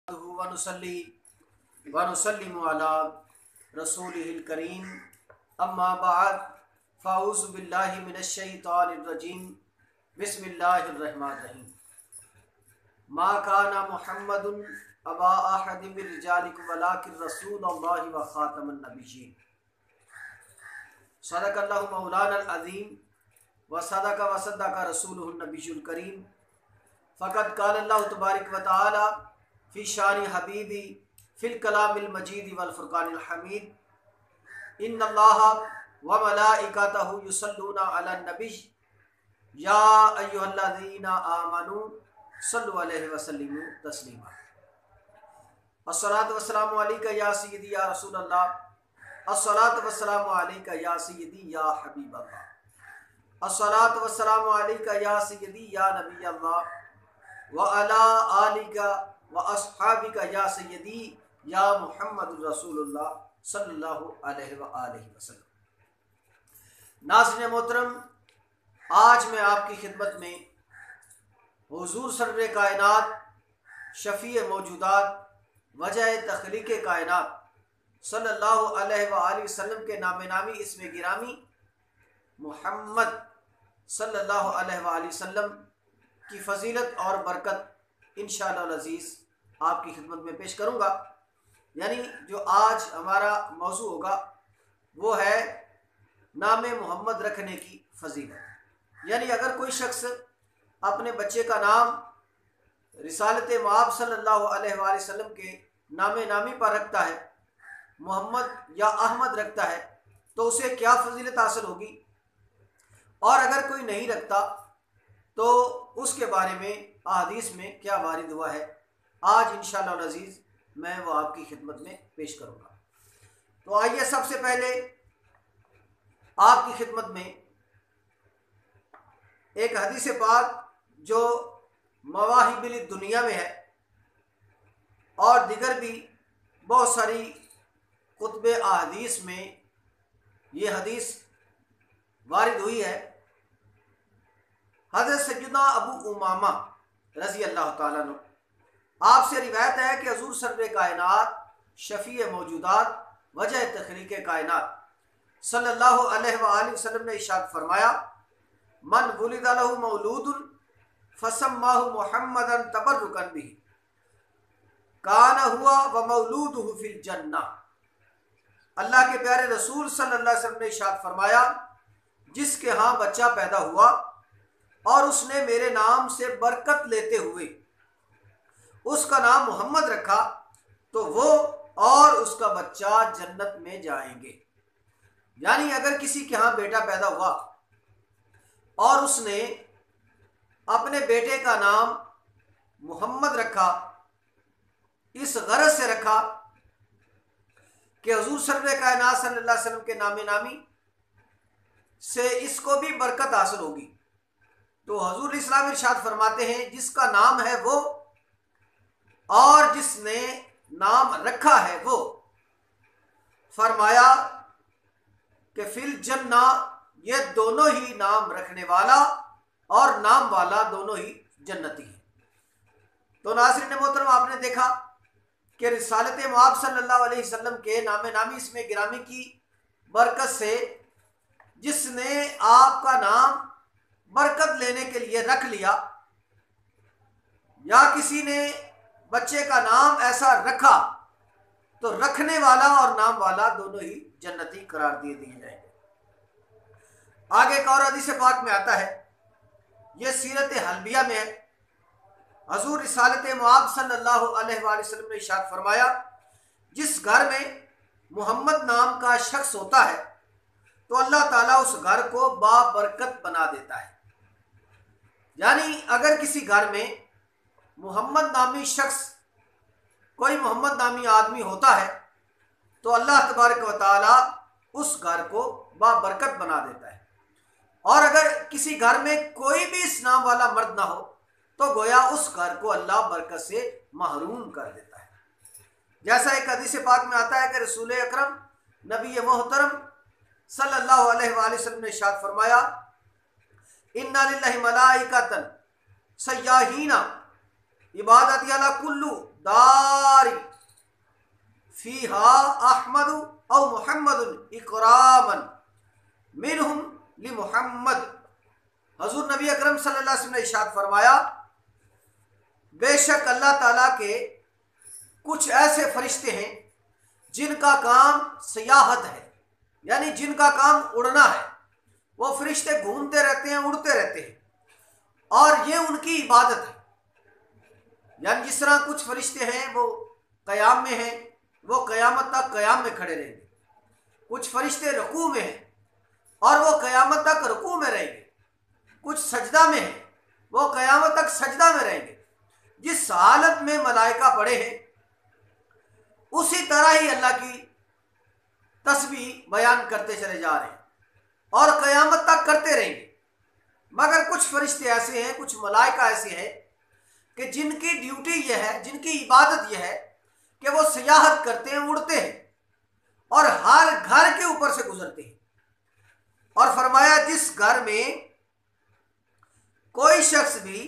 वनुसल्ली वनुसल्लिमु अला रसूलिहिल करीम अम्मा बाद फ़ाऊज़ु बिल्लाहि मिनश शैतानिर रजीम बिस्मिल्लाहिर रहमानिर रहीम। मा काना मुहम्मदुन अबा अहदिम मिन रिजालिकुम वलाकिन रसूलुल्लाहि व खातमुन नबिय्यीन। सदक़ल्लाहु मौलानल अज़ीम व सद्दक़ रसूलुहुन नबियुल करीम। फ़क़द क़ालल्लाहु तबारक व तआला फ़ी शानि हबीबी फ़िल कलामिल मजीद वल फ़ुरक़ानिल हमीद। इन्नल्लाहा व मलाइकतहु युसल्लूना अलन नबिय्य या अय्युहल्लज़ीना आमनू सल्लु अलैहि व सल्लिमू तस्लीमा। अस्सलातु वस्सलामु अलैका या सय्यदी या रसूलल्लाह, अस्सलातु वस्सलामु अलैका या सय्यदी या हबीबल्लाह, अस्सलातु वस्सलामु अलैका या सय्यदी या नबियल्लाह व अला आलिका व अस्हाबिका या सय्यदी या मुहम्मदुर रसूलुल्लाह सल्लल्लाहु अलैहि व आलिहि वसल्लम। नाज़रीन मोहतरम, आज मैं आपकी खिदमत में हुज़ूर सरवरे कायनात शफ़ी मौजूदात वजह तख़लीक़ कायनात सल्लल्लाहु अलैहि व आलिहि वसल्लम के नामे नामी इसमें गिरामी मुहम्मद सल्लल्लाहु अलैहि व आलिहि वसल्लम की फ़जीलत और बरकत इंशाअल्लाह अज़ीज़ आपकी खिदमत में पेश करूँगा। यानी जो आज हमारा मौजू होगा वो है नाम मोहम्मद रखने की फ़जीलत। यानी अगर कोई शख्स अपने बच्चे का नाम रिसालत मआब सल्लल्लाहु अलैहि वसल्लम के नामे नामी पर रखता है, मोहम्मद या अहमद रखता है, तो उसे क्या फ़जीलत हासिल होगी, और अगर कोई नहीं रखता तो उसके बारे में अहादीस में क्या वारिद हुआ है, आज इंशाअल्लाह अज़ीज़ मैं वो आपकी खिदमत में पेश करूँगा। तो आइए सबसे पहले आपकी खिदमत में एक हदीस पाक जो मवाहिबिल दुनिया में है और दिगर भी बहुत सारी कुतुब अहादीस में ये हदीस वारिद हुई है। हज़रत सय्यदना अबू उमामा रज़ी अल्लाह ताला अन्हु आपसे रिवायत है कि हुज़ूर सरवरे कायनात शफ़ी मौजूदात वजह तख़लीक़ कायनात सल्लल्लाहु अलैहि व आलिहि वसल्लम ने इरशाद फरमाया, मन वुलिदा लहु मौलूदुन फसम्माहु मुहम्मदन तबर्रुकन बिही काना हुआ व मौलूदुहु फिल जन्नह। अल्लाह के प्यारे रसूल सल्लल्लाहु अलैहि वसल्लम ने इरशाद फरमाया, जिसके यहाँ बच्चा पैदा हुआ और उसने मेरे नाम से बरकत लेते हुए उसका नाम मोहम्मद रखा, तो वो और उसका बच्चा जन्नत में जाएंगे। यानी अगर किसी के यहाँ बेटा पैदा हुआ और उसने अपने बेटे का नाम मोहम्मद रखा, इस गरज से रखा कि हुज़ूर सरवरे कायनात सल्लल्लाहु अलैहि वसल्लम के नामे नामी से इसको भी बरकत हासिल होगी, तो हुज़ूर इस्लाम इरशाद फरमाते हैं, जिसका नाम है वो और जिसने नाम रखा है वो, फरमाया कि फिल जन्ना, ये दोनों ही नाम रखने वाला और नाम वाला दोनों ही जन्नती हैं। तो नाज़रीन मोहतरम, आपने देखा कि रिसालत मआब सल्लल्लाहु अलैहि वसल्लम के नामे नामी इसमें गिरामी की बरकत से जिसने आपका नाम बरकत लेने के लिए रख लिया, या किसी ने बच्चे का नाम ऐसा रखा, तो रखने वाला और नाम वाला दोनों ही जन्नती करार दिए जाएंगे। आगे एक और हदीस पाक में आता है, यह सीरत हलबिया में है। हजूर रिसालत मआब सल्लल्लाहु अलैहि वसल्लम ने इरशाद फरमाया, जिस घर में मोहम्मद नाम का शख्स होता है तो अल्लाह ताला उस घर को बाबरकत बना देता है। यानी अगर किसी घर में मोहम्मद नामी शख्स, कोई मोहम्मद नामी आदमी होता है, तो अल्लाह तबारक व तआला उस घर को बाबरकत बना देता है। और अगर किसी घर में कोई भी इस नाम वाला मर्द ना हो, तो गोया उस घर को अल्लाह बरकत से महरूम कर देता है। जैसा एक हदीस पाक में आता है कि रसूल अकरम नबी मोहतरम सल्लल्लाहु अलैहि वसल्लम ने इरशाद फरमाया, इन्ना लिल्लाहि मलाइकतन सय्याहीना इबादत अला कुल्लु दारी फीहा अहमद औ मुहम्मद इकरामन मिनहुम लि मुहम्मद। हजूर नबी अकरम सल्लल्लाहु अलैहि वसल्लम ने इरशाद फरमाया, बेशक अल्लाह ताला के कुछ ऐसे फरिश्ते हैं जिनका काम सियाहत है, यानी जिनका काम उड़ना है। वो फरिश्ते घूमते रहते हैं, उड़ते रहते हैं, और ये उनकी इबादत है। यानी जिस तरह कुछ फरिश्ते हैं वो कयाम में हैं, वो कयामत तक कयाम में खड़े रहेंगे। कुछ फरिश्ते रुकू में हैं और वो कयामत तक रुकू में रहेंगे। कुछ सजदा में हैं, वो कयामत तक सजदा में रहेंगे। जिस हालत में मलाइका पड़े हैं उसी तरह ही अल्लाह की तस्बीह बयान करते चले जा रहे हैं और कयामत तक करते रहेंगे। मगर कुछ फरिश्ते ऐसे हैं, कुछ मलाइका ऐसे हैं कि जिनकी ड्यूटी यह है, जिनकी इबादत यह है कि वो सियाहत करते हैं, उड़ते हैं और हर घर के ऊपर से गुजरते हैं। और फरमाया, जिस घर में कोई शख्स भी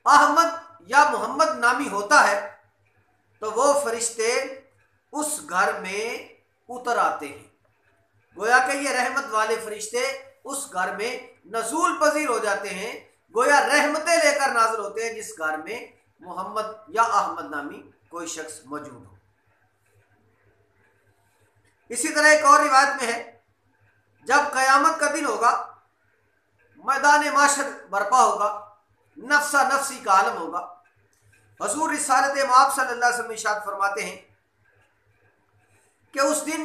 अहमद या मोहम्मद नामी होता है तो वो फरिश्ते उस घर में उतर आते हैं। गोया कि ये रहमत वाले फरिश्ते उस घर में नजूल पजीर हो जाते हैं। गोया रहमतें लेकर नाजिल होते हैं जिस घर में मोहम्मद या अहमद नामी कोई शख्स मौजूद हो। इसी तरह एक और रिवायत में है, जब कयामत का दिन होगा, मैदान माशर बर्पा होगा, नफ्सा नफ्सी का आलम होगा, हजूर रिसालत माब सल्लल्लाहु अलैहि वसल्लम इरशाद फरमाते हैं कि उस दिन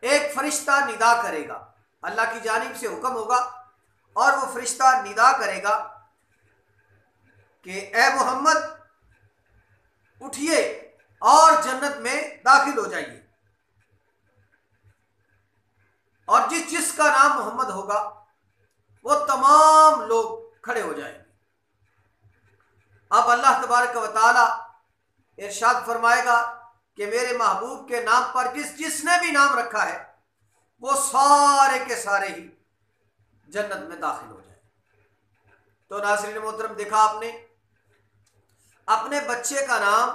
एक फरिश्ता निदा करेगा, अल्लाह की जानिब से हुक्म होगा और वो फरिश्ता निदा करेगा कि ए मोहम्मद उठिए और जन्नत में दाखिल हो जाइए। और जिसका नाम मोहम्मद होगा वो तमाम लोग खड़े हो जाएंगे। अब अल्लाह तबारक व तआला इरशाद फरमाएगा कि मेरे महबूब के नाम पर जिसने भी नाम रखा है वो सारे के सारे ही जन्नत में दाखिल हो जाए। तो नाज़रीन मोहतरम, देखा आपने, अपने बच्चे का नाम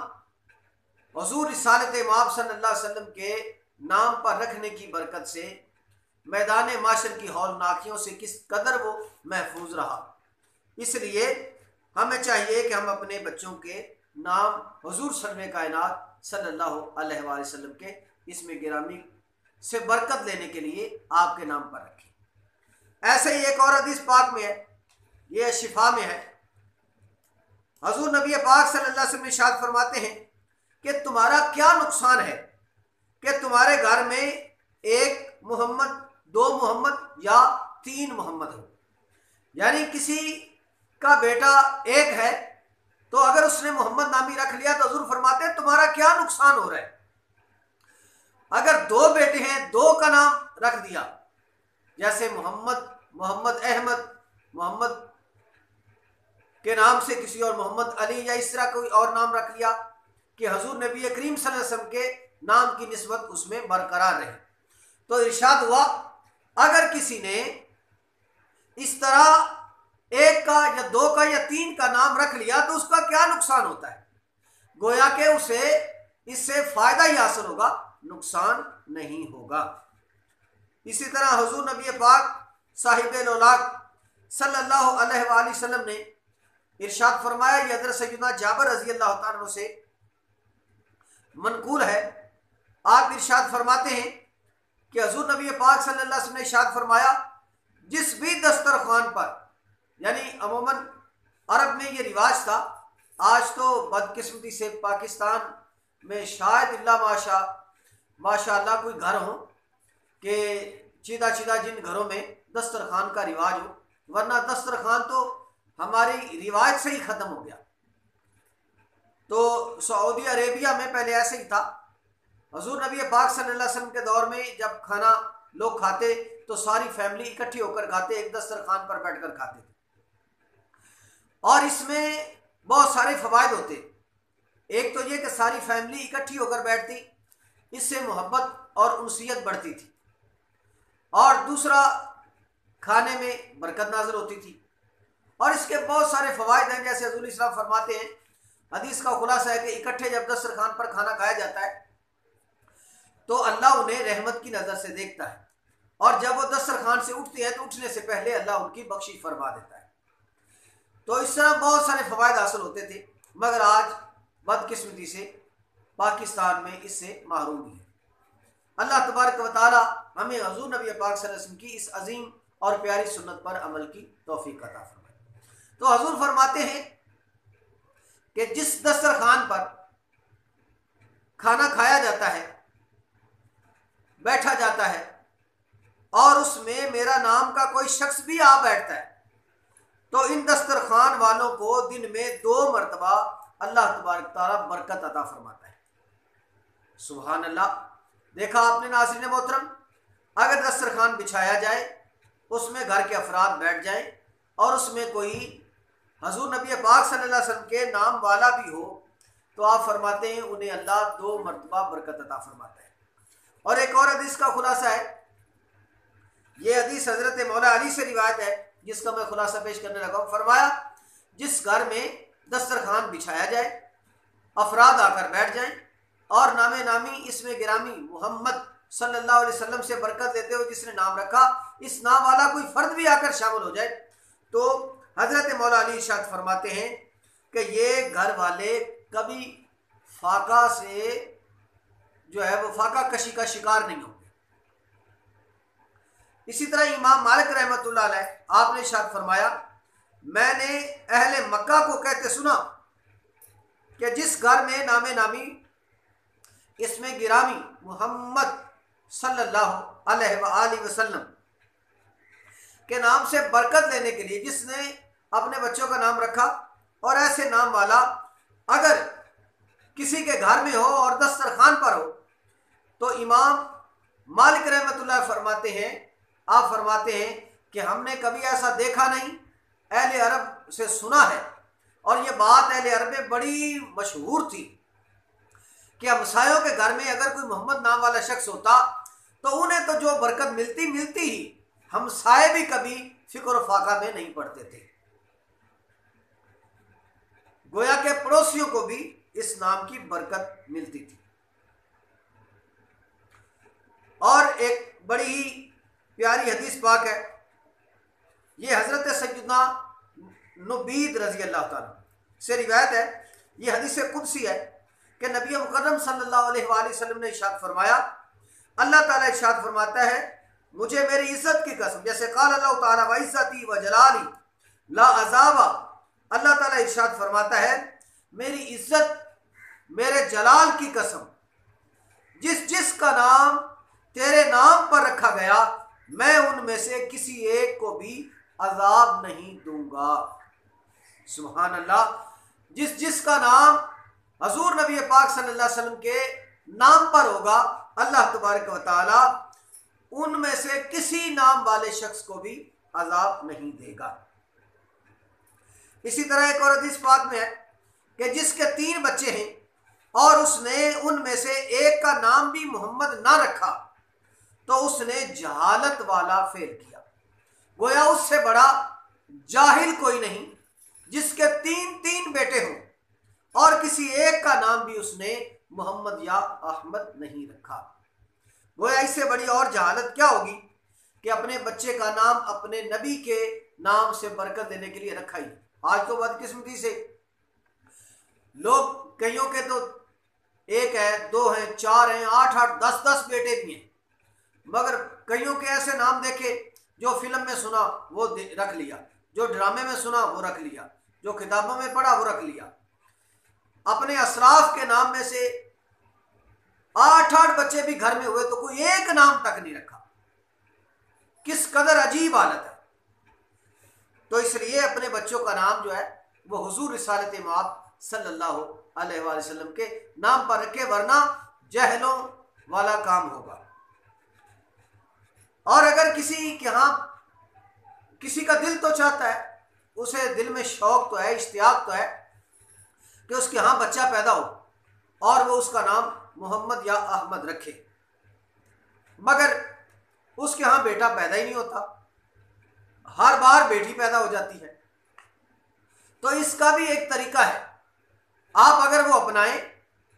हुज़ूर रिसालत माब सल्लल्लाहु अलैहि वसल्लम के नाम पर रखने की बरकत से मैदान माशर की हौलनाकियों से किस कदर वो महफूज रहा। इसलिए हमें चाहिए कि हम अपने बच्चों के नाम हुज़ूर सर्वे कायनात सल्लल्लाहु अलैहि वसल्लम के इसमें गिरामी से बरकत लेने के लिए आपके नाम पर रखें। ऐसे ही एक और हदीस पाक में है, ये शिफा में है, हुज़ूर नबी पाक सल्लल्लाहु अलैहि वसल्लम इरशाद फरमाते हैं कि तुम्हारा क्या नुकसान है कि तुम्हारे घर में एक मोहम्मद, दो मोहम्मद या तीन मोहम्मद हो। यानी किसी का बेटा एक है तो अगर उसने मोहम्मद नामी रख लिया तो हुज़ूर फरमाते हैं तुम्हारा क्या नुकसान हो रहा है। अगर दो बेटे हैं, दो का नाम रख दिया, जैसे मोहम्मद, मोहम्मद अहमद, मोहम्मद के नाम से किसी और मोहम्मद अली या इस तरह कोई और नाम रख लिया कि हुज़ूर नबी करीम सल्लल्लाहु अलैहि वसल्लम के नाम की निस्बत उसमें बरकरार रहे। तो इरशाद हुआ, अगर किसी ने इस तरह एक का या दो का या तीन का नाम रख लिया तो उसका क्या नुकसान होता है। गोया के उसे इससे फायदा ही हासिल होगा, नुकसान नहीं होगा। इसी तरह हुज़ूर नबी पाक साहिब औलाद सल्लल्लाहु अलैहि वसल्लम ने इरशाद फरमाया, ये हज़रत सय्यदना जाबिर रज़ी अल्लाह तआला अन्हु से मनकूल है। आप इरशाद फरमाते हैं कि हुज़ूर नबी पाक सल्लल्लाहु अलैहि वसल्लम ने इरशाद फरमाया, जिस भी दस्तरखान पर, यानी अमूमन अरब में ये रिवाज था, आज तो बदकिस्मती से पाकिस्तान में शायद इल्ला माशाअल्लाह कोई घर हो कि सीधा सीधा जिन घरों में दस्तरखान का रिवाज हो, वरना दस्तरखान तो हमारी रिवाज से ही ख़त्म हो गया। तो सऊदी अरेबिया में पहले ऐसे ही था। हुज़ूर नबी पाक सल्लल्लाहु अलैहि वसल्लम के दौर में जब खाना लोग खाते तो सारी फैमिली इकट्ठी होकर खाते, एक दस्तरखान पर बैठकर खाते थे। और इसमें बहुत सारे फ़वाइद होते। एक तो ये कि सारी फैमिली इकट्ठी होकर बैठती, इससे मोहब्बत और उनसियत बढ़ती थी, और दूसरा खाने में बरकत नाज़िल होती थी। और इसके बहुत सारे फ़वाइद हैं। जैसे हज़ूर इस्लाम फरमाते हैं, हदीस का खुलासा है कि इकट्ठे जब दस्तरखान पर खाना खाया जाता है तो अल्लाह उन्हें रहमत की नज़र से देखता है, और जब वो दस्तरखान से उठते हैं तो उठने से पहले अल्लाह उनकी बख्शिश फरमा देता है। तो इस तरह बहुत सारे फ़वाइद हासिल होते थे, मगर आज बदकिस्मती से पाकिस्तान में इससे महरूम है। अल्लाह तबारक व तआला हमें हज़ूर नबी पाक सल्लल्लाहु अलैहि वसल्लम की इस अजीम और प्यारी सुन्नत पर अमल की तौफीक अता फरमाए। तो हज़ूर फरमाते हैं कि जिस दस्तरखान पर खाना खाया जाता है, बैठा जाता है, और उसमें मेरा नाम का कोई शख्स भी आ बैठता है, तो इन दस्तरखान वालों को दिन में 2 मरतबा अल्लाह तबारक तआला बरकत अता फरमाता है। सुभान अल्लाह। देखा आपने नाज़रीन मोहतरम, अगर दस्तरखान बिछाया जाए, उसमें घर के अफराद बैठ जाएं, और उसमें कोई हज़ूर नबी पाक सल्लल्लाहु अलैहि वसल्लम के नाम वाला भी हो, तो आप फरमाते हैं उन्हें अल्लाह 2 मरतबा बरकत अता फरमाता है। और एक और हदीस का खुलासा है, ये हदीस हज़रत मौला अली से रिवायत है, जिसका मैं खुलासा पेश करने लगा हूँ। फरमाया, जिस घर में दस्तरखान बिछाया जाए, अफराद आकर बैठ जाएं, और नामे नामी इसमें गिरामी मोहम्मद सल्लल्लाहु अलैहि वसल्लम से बरकत लेते हुए जिसने नाम रखा, इस नाम वाला कोई फ़र्द भी आकर शामिल हो जाए, तो हज़रत मौला अली इरशाद फरमाते हैं कि ये घर वाले कभी फाका से जो है वो फाका कशी का शिकार नहीं होंगे। इसी तरह इमाम मालिक रहमतुल्लाह अलैह आपने इरशाद फरमाया, मैंने अहले मक्का को कहते सुना कि जिस घर में नामे नामी इसमें गिरामी मोहम्मद सल्लल्लाहु अलैहि वसल्लम के नाम से बरकत लेने के लिए जिसने अपने बच्चों का नाम रखा, और ऐसे नाम वाला अगर किसी के घर में हो और दस्तरखान पर हो, तो इमाम मालिक रहमतुल्लाह फरमाते हैं, आप फरमाते हैं कि हमने कभी ऐसा देखा नहीं, अहले अरब से सुना है, और ये बात अहले अरब में बड़ी मशहूर थी कि हमसायों के घर में अगर कोई मोहम्मद नाम वाला शख्स होता तो उन्हें तो जो बरकत मिलती ही, हमसाए भी कभी फिक्र और फाका में नहीं पड़ते थे। गोया के पड़ोसियों को भी इस नाम की बरकत मिलती थी। और एक बड़ी ही प्यारी हदीस पाक है, ये हज़रत सैयदना नुबीद रज़ी अल्लाह ताला से रिवायत है। ये हदीस कुदसी है कि नबी मुकर्रम सल्लल्लाहु अलैहि वसल्लम ने इरशाद फरमाया, अल्लाह ताला इरशाद फरमाता है, मुझे मेरी इज्जत की कसम, जैसे क़ाल अल्लाह ताला व इज्जती व जलाली ला अज़ाबा, अल्लाह ताला इरशाद फरमाता है, मेरी इज्जत मेरे जलाल की कसम, जिस जिस का नाम तेरे नाम पर रखा गया, मैं उनमें से किसी एक को भी अजाब नहीं दूंगा। सुभान अल्लाह। जिस जिस का नाम हजूर नबी पाक सल्लल्लाहु अलैहि वसल्लम के नाम पर होगा, अल्लाह तबारक व तआला उनमें से किसी नाम वाले शख्स को भी अजाब नहीं देगा। इसी तरह एक और हदीस पाक में है कि जिसके 3 बच्चे हैं और उसने उनमें से एक का नाम भी मोहम्मद ना रखा, तो उसने जहालत वाला फेल किया। गोया उससे बड़ा जाहिल कोई नहीं जिसके 3 बेटे हों और किसी एक का नाम भी उसने मोहम्मद या अहमद नहीं रखा। गोया इससे बड़ी और जहालत क्या होगी कि अपने बच्चे का नाम अपने नबी के नाम से बरकत देने के लिए रखा ही। आज तो बदकिस्मती से लोग, कईयों के तो 1 है, 2 हैं, 4 हैं, 8, 10 बेटे भी हैं, मगर कईयों के ऐसे नाम देखे जो फिल्म में सुना वो रख लिया, जो ड्रामे में सुना वो रख लिया, जो किताबों में पढ़ा वो रख लिया। अपने असराफ के नाम में से 8 बच्चे भी घर में हुए तो कोई एक नाम तक नहीं रखा। किस कदर अजीब हालत है। तो इसलिए अपने बच्चों का नाम जो है वो हुजूर रिसालत मआब सल्लल्लाहु अलैहि वसल्लम के नाम पर रखे, वरना जहलों वाला काम होगा। और अगर किसी के यहाँ किसी का दिल तो चाहता है, उसे दिल में शौक तो है, इश्तियाक तो है कि उसके यहाँ बच्चा पैदा हो और वो उसका नाम मोहम्मद या अहमद रखे, मगर उसके यहाँ बेटा पैदा ही नहीं होता, हर बार बेटी पैदा हो जाती है। तो इसका भी एक तरीका है, आप अगर वो अपनाएं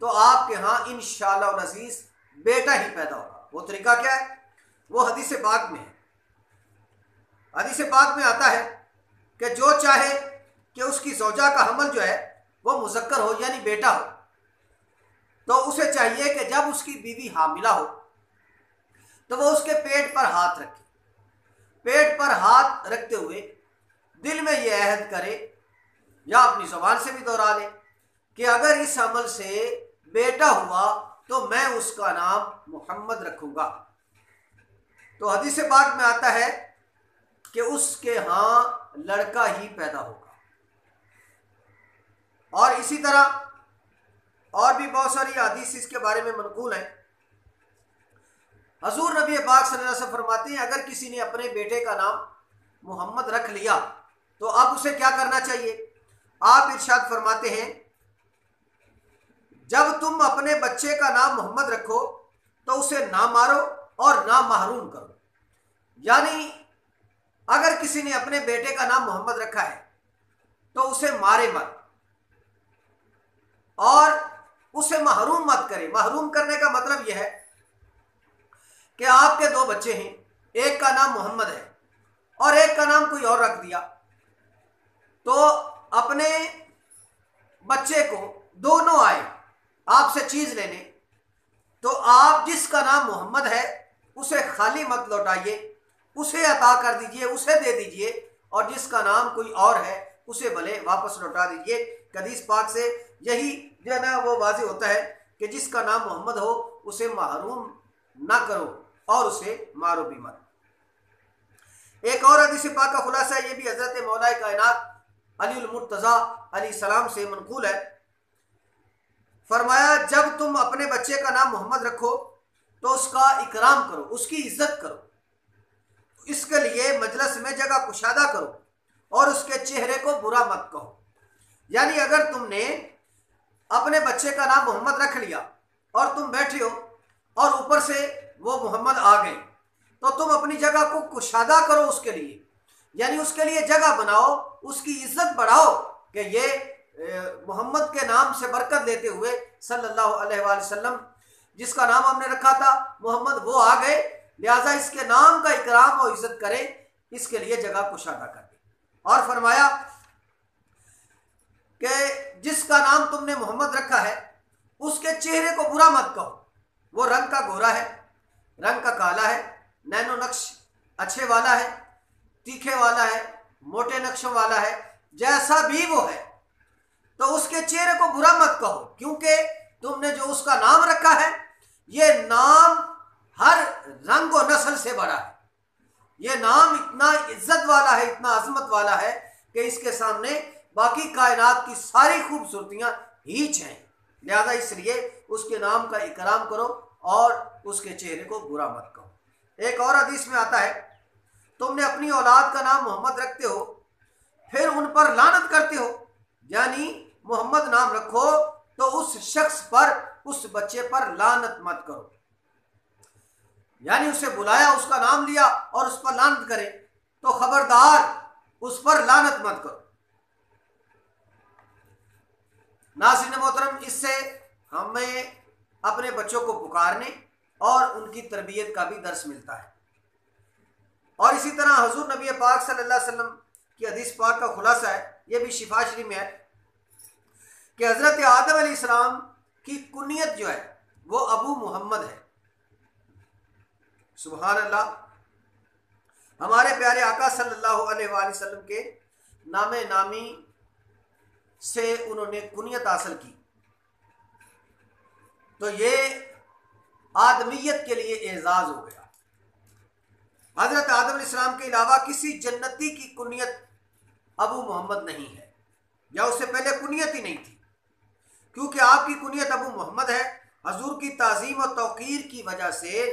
तो आपके यहाँ इंशाअल्लाह अज़ीज़ बेटा ही पैदा होगा। वो तरीका क्या है? वो हदीस पाक में है। हदीस पाक में आता है कि जो चाहे कि उसकी ज़ौजा का हमल जो है वो मुज़क्कर हो यानी बेटा हो, तो उसे चाहिए कि जब उसकी बीवी हामिला हो तो वो उसके पेट पर हाथ रखे। पेट पर हाथ रखते हुए दिल में यह अहद करे या अपनी ज़ुबान से भी दोहरा ले कि अगर इस अमल से बेटा हुआ तो मैं उसका नाम मोहम्मद रखूंगा। तो हदीस पाक में आता है कि उसके यहाँ लड़का ही पैदा होगा। और इसी तरह और भी बहुत सारी हदीस इसके बारे में मनकूल है। हजूर नबी पाक सल्लल्लाहु अलैहि वसल्लम फरमाते हैं, अगर किसी ने अपने बेटे का नाम मोहम्मद रख लिया तो अब उसे क्या करना चाहिए? आप इरशाद फरमाते हैं, जब तुम अपने बच्चे का नाम मोहम्मद रखो तो उसे ना मारो और ना महरूम करो। यानी अगर किसी ने अपने बेटे का नाम मोहम्मद रखा है तो उसे मारे मत और उसे महरूम मत करे। महरूम करने का मतलब यह है कि आपके दो बच्चे हैं, एक का नाम मोहम्मद है और एक का नाम कोई और रख दिया, तो अपने बच्चे को दोनों आए आपसे चीज लेने, तो आप जिसका नाम मोहम्मद है उसे खाली मत लौटाइए, उसे अता कर दीजिए, उसे दे दीजिए, और जिसका नाम कोई और है उसे भले वापस लौटा दीजिए। हदीस पाक से यही जो है ना वो वाज़ेह होता है कि जिसका नाम मोहम्मद हो उसे महरूम ना करो और उसे मारो भी मत। एक और हदीस पाक का खुलासा ये भी हजरत मौलाए कायनात अली मुर्तज़ा अलैहिस्सलाम से मनकूल है। फरमाया, जब तुम अपने बच्चे का नाम मोहम्मद रखो तो उसका इकराम करो, उसकी इज्जत करो, इसके लिए मजलिस में जगह कुशादा करो और उसके चेहरे को बुरा मत कहो। यानी अगर तुमने अपने बच्चे का नाम मोहम्मद रख लिया और तुम बैठे हो और ऊपर से वो मोहम्मद आ गए तो तुम अपनी जगह को कुशादा करो उसके लिए, यानी उसके लिए जगह बनाओ, उसकी इज्जत बढ़ाओ कि ये मोहम्मद के नाम से बरकत लेते हुए सल्लल्लाहु अलैहि वसल्लम जिसका नाम हमने रखा था मोहम्मद वो आ गए, लिहाजा इसके नाम का इकराम और इज्जत करें, इसके लिए जगह कुशादा कर दे। और फरमाया कि जिसका नाम तुमने मोहम्मद रखा है उसके चेहरे को बुरा मत कहो, वो रंग का गोरा है, रंग का काला है, नैनो नक्श अच्छे वाला है, तीखे वाला है, मोटे नक्शों वाला है, जैसा भी वो है, तो उसके चेहरे को बुरा मत कहो, क्योंकि तुमने जो उसका नाम रखा है ये नाम हर रंग और नस्ल से बड़ा है। ये नाम इतना इज्जत वाला है, इतना अजमत वाला है कि इसके सामने बाकी कायनात की सारी खूबसूरतियां हीच हैं। लिहाजा इसलिए उसके नाम का इकराम करो और उसके चेहरे को बुरा मत कहो। एक और हदीस में आता है, तुमने अपनी औलाद का नाम मोहम्मद रखते हो फिर उन पर लानत करते हो, यानी मोहम्मद नाम रखो तो उस शख्स पर, उस बच्चे पर लानत मत करो, यानी उसे बुलाया, उसका नाम लिया और उस पर लानत करे, तो खबरदार उस पर लानत मत करो। नाज़रीन मोहतरम, इससे हमें अपने बच्चों को पुकारने और उनकी तरबियत का भी दर्स मिलता है। और इसी तरह हुजूर नबी पाक सल्लल्लाहु अलैहि वसल्लम की हदीस पाक का खुलासा है, यह भी शिफा शरीफ में है कि हज़रत आदम अलैहिस्सलाम की कुनियत जो है वो अबू मोहम्मद है। सुभान अल्लाह, हमारे प्यारे आका सल्लल्लाहु अलैहि वसल्लम के नामे नामी से उन्होंने कुनियत हासिल की, तो ये आदमियत के लिए एजाज हो गया। हजरत आदम अलैहिस्सलाम के अलावा किसी जन्नती की कुनियत अबू मोहम्मद नहीं है, या उससे पहले कुनियत ही नहीं थी, क्योंकि आपकी कुनियत अबू मोहम्मद है। हजूर की ताज़ीम और तौकीर की वजह से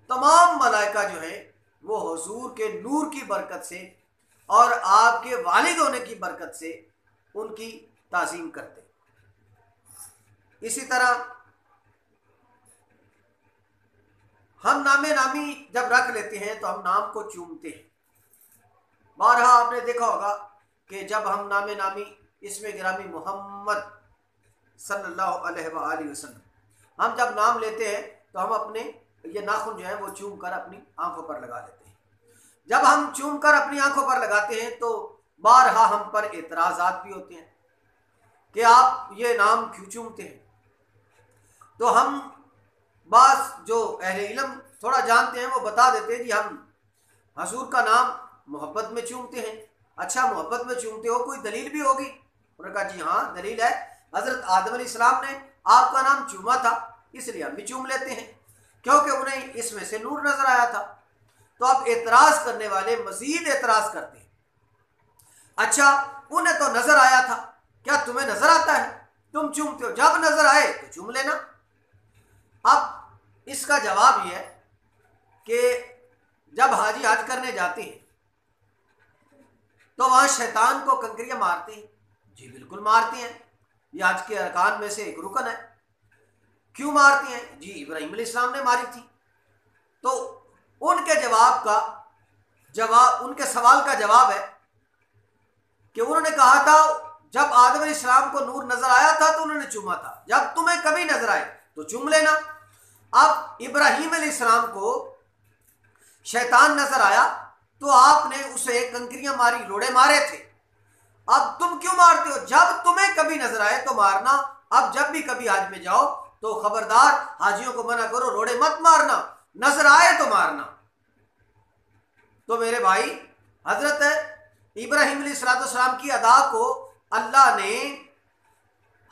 तमाम मलाइका जो है वो हुजूर के नूर की बरकत से और आपके वालिद होने की बरकत से उनकी ताज़ीम करते। इसी तरह हम नामे नामी जब रख लेते हैं तो हम नाम को चूमते हैं। बारहा आपने देखा होगा कि जब हम नामे नामी इसमें गिरामी मोहम्मद सल्लल्लाहु अलैहि वसल्लम हम जब नाम लेते हैं तो हम अपने ये नाखून जो है वो चूम कर अपनी आंखों पर लगा लेते हैं। जब हम चूम कर अपनी आंखों पर लगाते हैं तो बारहा हम पर एतराज़ात भी होते हैं कि आप ये नाम क्यों चूमते हैं। तो हम बास जो अहले इल्म थोड़ा जानते हैं वो बता देते हैं कि हम हजूर का नाम मोहब्बत में चूमते हैं। अच्छा, मोहब्बत में चूमते हो, कोई दलील भी होगी? उन्होंने कहा जी हाँ दलील है, हजरत आदम अलैहिस्सलाम ने आपका नाम चूमा था इसलिए हम भी चूम लेते हैं क्योंकि उन्हें इसमें से नूर नजर आया था। तो अब एतराज करने वाले मजीद एतराज करते हैं, अच्छा उन्हें तो नजर आया था, क्या तुम्हें नजर आता है? तुम चूमते हो, जब नजर आए तो चूम लेना। अब इसका जवाब यह है कि जब हाजी हज करने जाते हैं तो वहां शैतान को कंकरियां मारते हैं। जी बिल्कुल मारते हैं, ये हज के अरकान में से एक रुकन है। क्यों मारते हैं? जी इब्राहिम अलैहिस्सलाम ने मारी थी। तो उनके उनके सवाल का जवाब है कि उन्होंने कहा था जब आदम अलैहिस्सलाम को नूर नजर आया था तो उन्होंने चूमा था, जब तुम्हें कभी नजर आए तो चूम लेना। अब इब्राहिम अलैहिस्सलाम को शैतान नजर आया तो आपने उसे कंकरियां मारी, रोड़े मारे थे। अब तुम क्यों मारते हो? जब तुम्हें कभी नजर आए तो मारना। अब जब भी कभी हज में जाओ तो खबरदार हाजियों को मना करो, रोड़े मत मारना, नजर आए तो मारना। तो मेरे भाई, हजरत इब्राहिम अलैहिस्सलाम की अदा को अल्लाह ने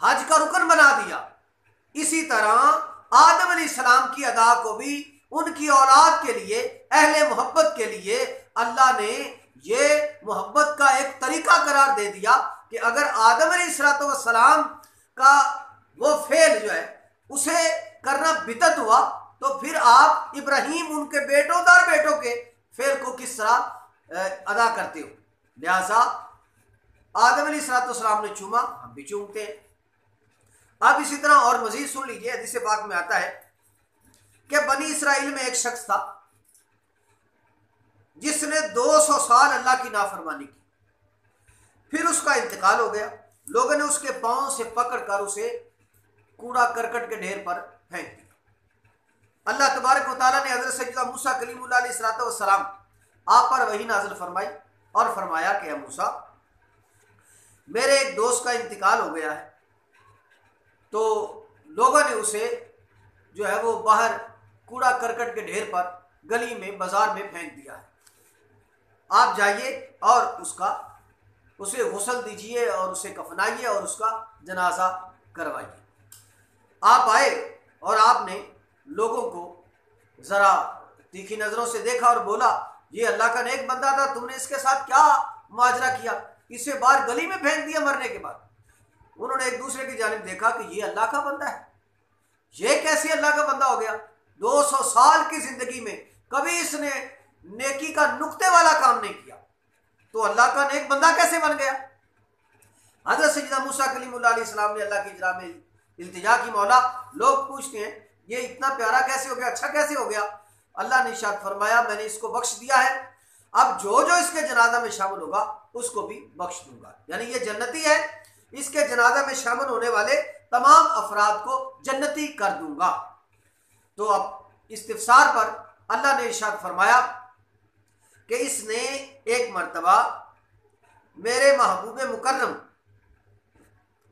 हज का रुकन बना दिया। इसी तरह आदम अलैहिस्सलाम की अदा को भी उनकी औलाद के लिए, अहले मोहब्बत के लिए अल्लाह ने ये मोहब्बत का एक तरीका करार दे दिया कि अगर आदम अलैहिस्सलाम का वो फेल जो है उसे करना बिदअत हुआ तो फिर आप इब्राहिम उनके बेटों के फेल को किस तरह अदा करते हो। लिहाजा आदम अलैहिस्सलाम ने चूमा, हम भी चूमते हैं। अब इसी तरह और मजीद सुन लीजिए, हदीस पाक में आता है कि बनी इसराइल में एक शख्स था जिसने 200 साल अल्लाह की नाफरमानी की, फिर उसका इंतकाल हो गया। लोगों ने उसके पांव से पकड़कर उसे कूड़ा करकट के ढेर पर फेंक दिया। अल्लाह तबारक व तआला ने हज़रत सैयदना मूसा कलीमुल्लाह अलैहिस्सलाम आप पर वही नाज़िल फरमाई और फरमाया कि मूसा, मेरे एक दोस्त का इंतकाल हो गया है, तो लोगों ने उसे जो है वो बाहर कूड़ा करकट के ढेर पर गली में बाजार में फेंक दिया है। आप जाइए और उसे गुस्ल दीजिए और उसे कफनाइए और उसका जनाजा करवाइए। आप आए और आपने लोगों को ज़रा तीखी नज़रों से देखा और बोला, ये अल्लाह का नेक बंदा था, तुमने इसके साथ क्या माजरा किया, इसे बाहर गली में फेंक दिया मरने के बाद। उन्होंने एक दूसरे की जानिब देखा कि ये अल्लाह का बंदा है, ये कैसे अल्लाह का बंदा हो गया? 200 साल की जिंदगी में कभी इसने नेकी का नुक्ते वाला काम नहीं किया, तो अल्लाह का नेक बंदा कैसे बन गया? हज़रत सैयदना मूसा कलीमुल्लाह अलैहिस्सलाम ने अल्लाह की इजरा में इल्तिजा की, मौला लोग पूछते हैं ये इतना प्यारा कैसे हो गया, अच्छा कैसे हो गया? अल्लाह ने इरशाद फरमाया, मैंने इसको बख्श दिया है, अब जो जो इसके जनाजा में शामिल होगा उसको भी बख्श दूंगा। यानी ये जन्नती है, इसके जनाजा में शामिल होने वाले तमाम अफराद को जन्नती कर दूंगा। तो अब इस्तिफसार पर अल्लाह ने इरशाद फरमाया कि इसने एक मर्तबा मेरे महबूब मुकर्रम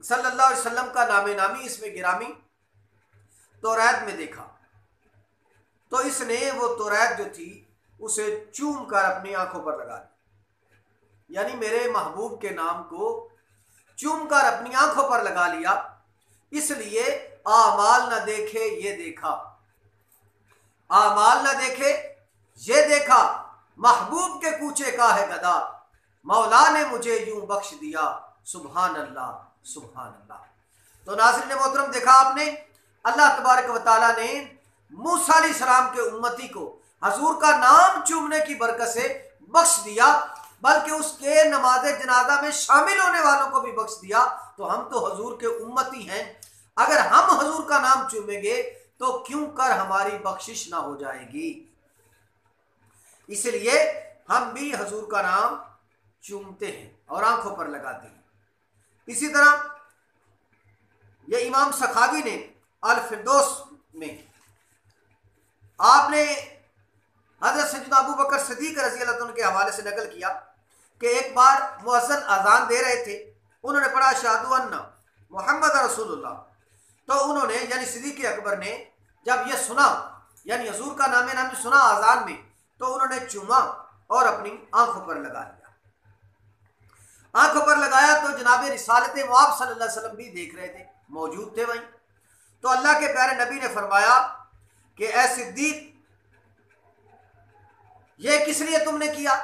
सल्लल्लाहु अलैहि वसल्लम का नामे नामी इसमें गिरामी तौरात में देखा, तो इसने वो तौरात जो थी उसे चूम कर अपनी आंखों पर लगा दी। यानी मेरे महबूब के नाम को चूम कर अपनी आंखों पर लगा लिया, इसलिए आमाल न देखे ये देखा, आमाल न देखे ये देखा, महबूब के कूचे का है गदा, मौला ने मुझे यूं बख्श दिया, सुभान अल्लाह सुभान अल्लाह। तो नाज़रीन मोहतरम, देखा आपने, अल्लाह तबारक व तआला ने मूसा अलैहिस्सलाम के उम्मती को हजूर का नाम चूमने की बरकत से बख्श दिया, बल्कि उसके नमाज जनाजा में शामिल होने वालों को भी बख्श दिया। तो हम तो हजूर के उम्मती हैं, अगर हम हजूर का नाम चूमेंगे तो क्यों कर हमारी बख्शिश ना हो जाएगी? इसलिए हम भी हजूर का नाम चूमते हैं और आंखों पर लगाते हैं। इसी तरह ये इमाम सखावी ने अल फिरदौस में आपने हजरत सैयदना अबू बकर सिद्दीक रज़ी अल्लाह अन्हु के हवाले से नकल किया कि एक बार मुअज्जिन अजान दे रहे थे, उन्होंने पढ़ा अशहदु अन्ना मुहम्मद रसूलुल्लाह, तो उन्होंने यानी सिद्दीक अकबर ने जब ये सुना यानी हुजूर का नामे नामी सुना अजान में, तो उन्होंने चूमा और अपनी आंखों पर लगा लिया। आंखों पर लगाया तो जनाब रिसालत मुआब सल्लल्लाहु अलैहि वसल्लम भी देख रहे थे, मौजूद थे वहीं। तो अल्लाह के प्यारे नबी ने फरमाया कि ए सिद्दीक, ये किस लिए तुमने किया?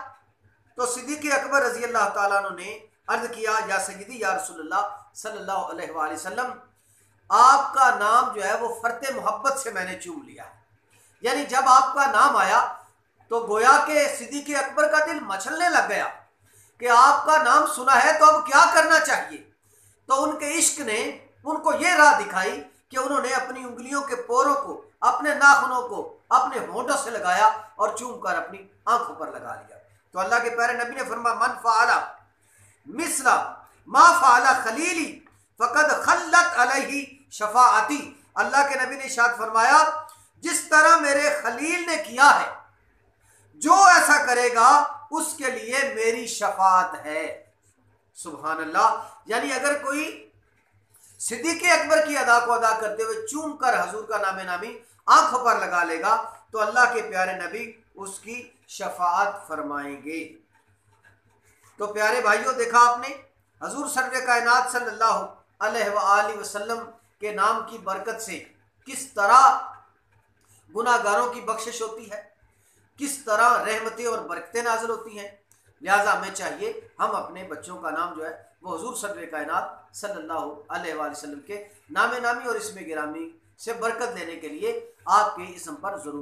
तो सिद्दीक अकबर रजी अल्लाह ताला अन्हु ने अर्ज किया, या सय्यदी या रसूलल्लाह सल्लल्लाहु अलैहि वसल्लम, आपका नाम जो है वो फरते मोहब्बत से मैंने चूम लिया। यानी जब आपका नाम आया तो गोया के सिद्दीक अकबर का दिल मचलने लग गया कि आपका नाम सुना है तो अब क्या करना चाहिए। तो उनके इश्क ने उनको ये राह दिखाई कि उन्होंने अपनी उंगलियों के पोरों को, अपने नाखूनों को अपने होंठों से लगाया और चूम कर अपनी आंखों पर लगा लिया। तो अल्लाह के प्यारे नबी ने फरमाया, मन फ़अला मिस्ला मा फ़अला खलीली फ़क़द खल्लत अलैहि शफ़ाअती। अल्लाह के नबी ने इरशाद फरमाया, जिस तरह मेरे खलील ने किया है, जो ऐसा करेगा उसके लिए मेरी शफाअत है। सुभान अल्लाह। यानी अगर कोई सिद्दीक अकबर की अदा को अदा करते हुए चूम कर हजूर का नामे नामी आंखों पर लगा लेगा तो अल्लाह के प्यारे नबी उसकी शफाअत फरमाएंगे। तो प्यारे भाइयों, देखा आपने हजूर सर्वे कायनात सल्लल्लाहु अलैहि वसल्लम के नाम की बरकत से किस तरह गुनाहगारों की बख्शिश होती है, किस तरह रहमतें और बरकतें नाज़िल होती हैं। लिहाजा हमें चाहिए हम अपने बच्चों का नाम जो है वो हुजूर सर्वे कायनात सल्लल्लाहु अलैहि वसल्लम के नामे नामी और इसमें गिरामी से बरकत लेने के लिए आपके इसम पर जरूर